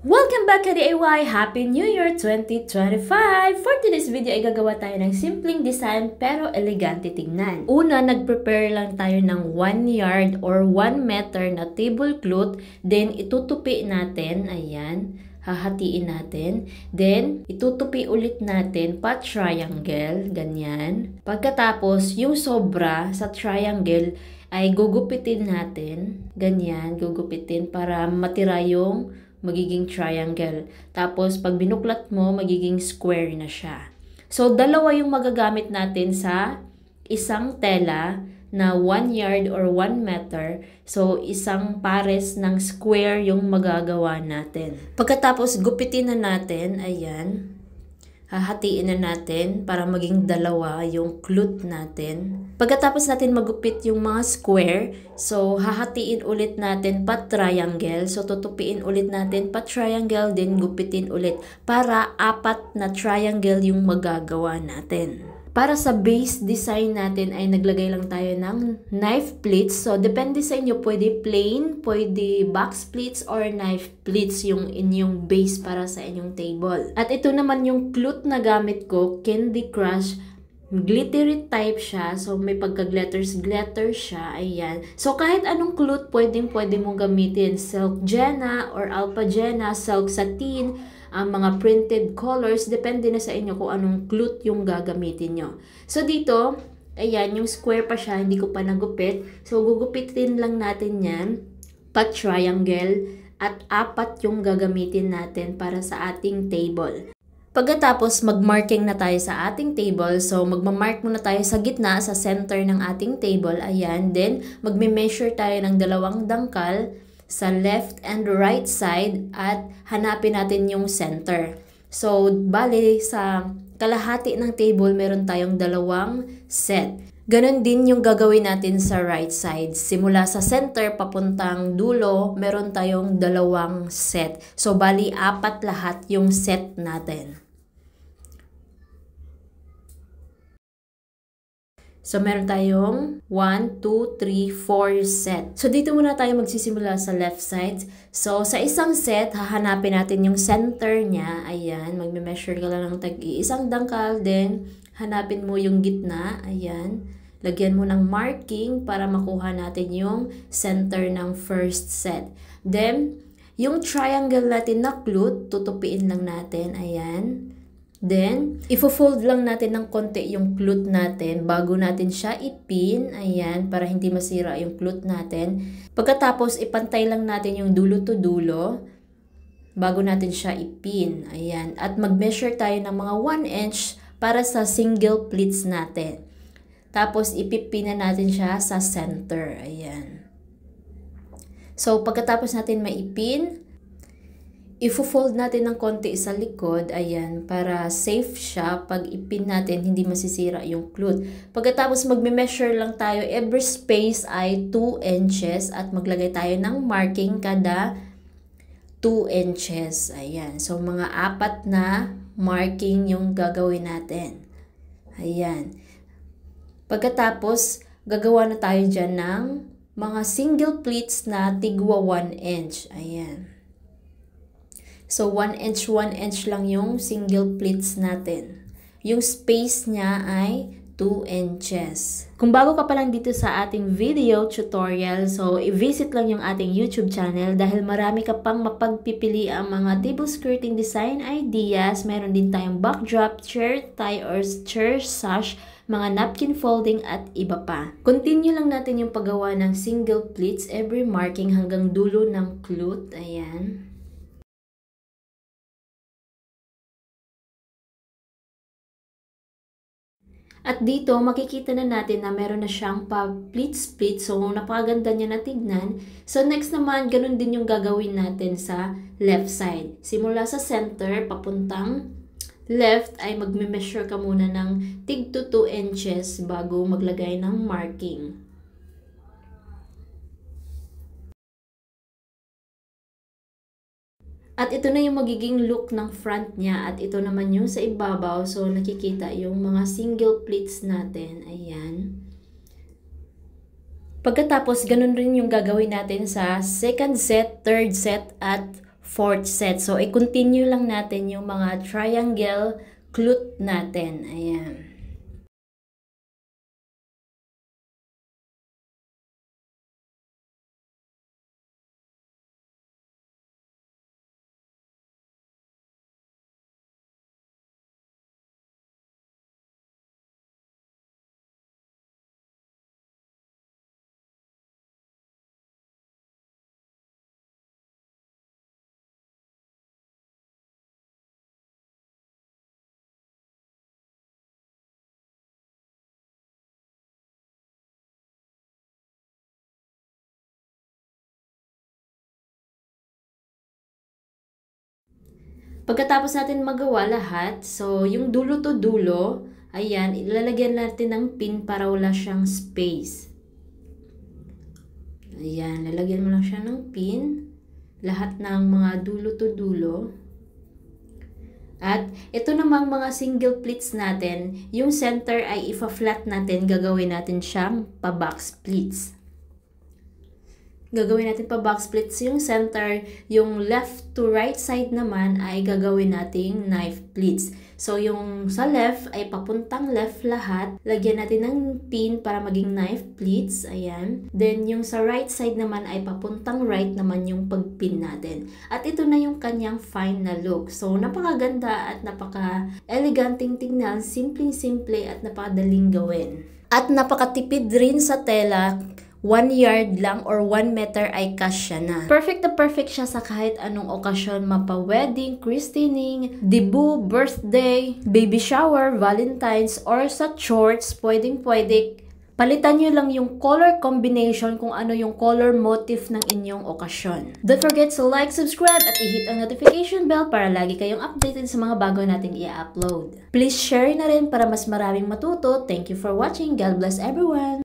Welcome back ka DIY! Happy New Year 2025! For today's video ay gagawa tayo ng simpleng design pero elegante tingnan. Una, nag-prepare lang tayo ng 1 yard or 1 meter na tablecloth. Then, itutupi natin. Ayan. Hahatiin natin. Then, itutupi ulit natin pa triangle. Ganyan. Pagkatapos, yung sobra sa triangle ay gugupitin natin. Ganyan. Gugupitin para matira yung magiging triangle. Tapos, pag binuklat mo, magiging square na siya. So, dalawa yung magagamit natin sa isang tela na 1 yard or 1 meter. So, isang pares ng square yung magagawa natin. Pagkatapos, gupitin na natin. Ayan. Hahatiin na natin para maging dalawa yung cloth natin. Pagkatapos natin magupit yung mga square, so hahatiin ulit natin pa triangle. So tutupiin ulit natin pa triangle, then gupitin ulit para 4 na triangle yung magagawa natin. Para sa base design natin ay naglagay lang tayo ng knife pleats. So, depende sa inyo. Pwede plain, pwede box pleats, or knife pleats yung inyong base para sa inyong table. At ito naman yung cloth na gamit ko, Candy Crush. Glittery type siya. So, may pagka-glitter siya. Ayan. So, kahit anong cloth pwede mong gamitin. Silk Jenna or Alpha Jenna, silk satin, ang mga printed colors, depende na sa inyo kung anong cloth yung gagamitin nyo. So, dito, ayan, yung square pa siya, hindi ko pa nagupit. So, gugupitin lang natin yan, pa triangle, at 4 yung gagamitin natin para sa ating table. Pagkatapos, mag-marking na tayo sa ating table. So, magmamark muna tayo sa gitna, sa center ng ating table. Ayan. Then, magme-measure tayo ng 2 dangkal sa left and right side at hanapin natin yung center. So, bali sa kalahati ng table, meron tayong 2 set. Ganon din yung gagawin natin sa right side. Simula sa center papuntang dulo, meron tayong 2 set. So, bali 4 lahat yung set natin. So, meron tayong 1, 2, 3, 4 set. So, dito muna tayo magsisimula sa left side. So, sa isang set, hahanapin natin yung center niya. Ayan, magme-measure ka lang ng tag-iisang dangkal. Then, hanapin mo yung gitna. Ayan. Lagyan mo ng marking para makuha natin yung center ng first set. Then, yung triangle natin na cloth, tutupiin lang natin. Ayan. Then, ifo-fold lang natin ng konti yung cloth natin bago natin siya ipin. Ayan, para hindi masira yung cloth natin. Pagkatapos, ipantay lang natin yung dulo to dulo bago natin siya ipin. Ayan, at mag-measure tayo ng mga 1 inch para sa single pleats natin. Tapos, ipipin na natin siya sa center. Ayan. So, pagkatapos natin maipin, ifo-fold natin ng konti sa likod, ayan, para safe siya. Pag ipin natin, hindi masisira yung cloth. Pagkatapos, magme-measure lang tayo. Every space ay 2 inches at maglagay tayo ng marking kada 2 inches. Ayan. So, mga 4 na marking yung gagawin natin. Ayan. Pagkatapos, gagawa na tayo dyan ng mga single pleats na tigwa 1 inch. Ayan. So, 1 inch lang yung single pleats natin. Yung space niya ay 2 inches. Kung bago ka pa lang dito sa ating video tutorial, so i-visit lang yung ating YouTube channel dahil marami ka pang mapagpipili ang mga table skirting design ideas. Meron din tayong backdrop, chair tie or chair sash, mga napkin folding at iba pa. Continue lang natin yung paggawa ng single pleats, every marking hanggang dulo ng cloth. Ayan. At dito, makikita na natin na meron na siyang pa-split. So, napakaganda niya na tignan. So, next naman, ganun din yung gagawin natin sa left side. Simula sa center, papuntang left, ay magme-measure ka muna ng tig to 2 inches bago maglagay ng marking. At ito na yung magiging look ng front niya. At ito naman yung sa ibabaw. So, nakikita yung mga single pleats natin. Ayan. Pagkatapos, ganun rin yung gagawin natin sa second set, third set, at fourth set. So, i-continue lang natin yung mga triangle clute natin. Ayan. Pagkatapos natin magawa lahat, so yung dulo to dulo, ayan, ilalagyan natin ng pin para wala siyang space. Ayan, lalagyan mo lang siya ng pin, lahat ng mga dulo to dulo. At ito namang mga single pleats natin, yung center ay ifa-flat natin, gagawin natin siyang pa-box pleats. Gagawin natin pa box splits yung center, yung left to right side naman ay gagawin nating knife pleats. So yung sa left ay papuntang left lahat, lagyan natin ng pin para maging knife pleats, ayan. Then yung sa right side naman ay papuntang right naman yung pagpin natin. At ito na yung kanyang final look. So napakaganda at napaka-eleganting tingnan, simpleng-simple at napakadaling gawin. At napakatipid rin sa tela. 1 yard lang or 1 meter ay kasya na. Perfect na perfect siya sa kahit anong okasyon, mapa-wedding, christening, debut, birthday, baby shower, valentines, or sa shorts, pwedeng-pwede. Palitan nyo lang yung color combination kung ano yung color motif ng inyong okasyon. Don't forget to like, subscribe, at i-hit ang notification bell para lagi kayong updated sa mga bago nating i-upload. Please share na rin para mas maraming matuto. Thank you for watching. God bless everyone!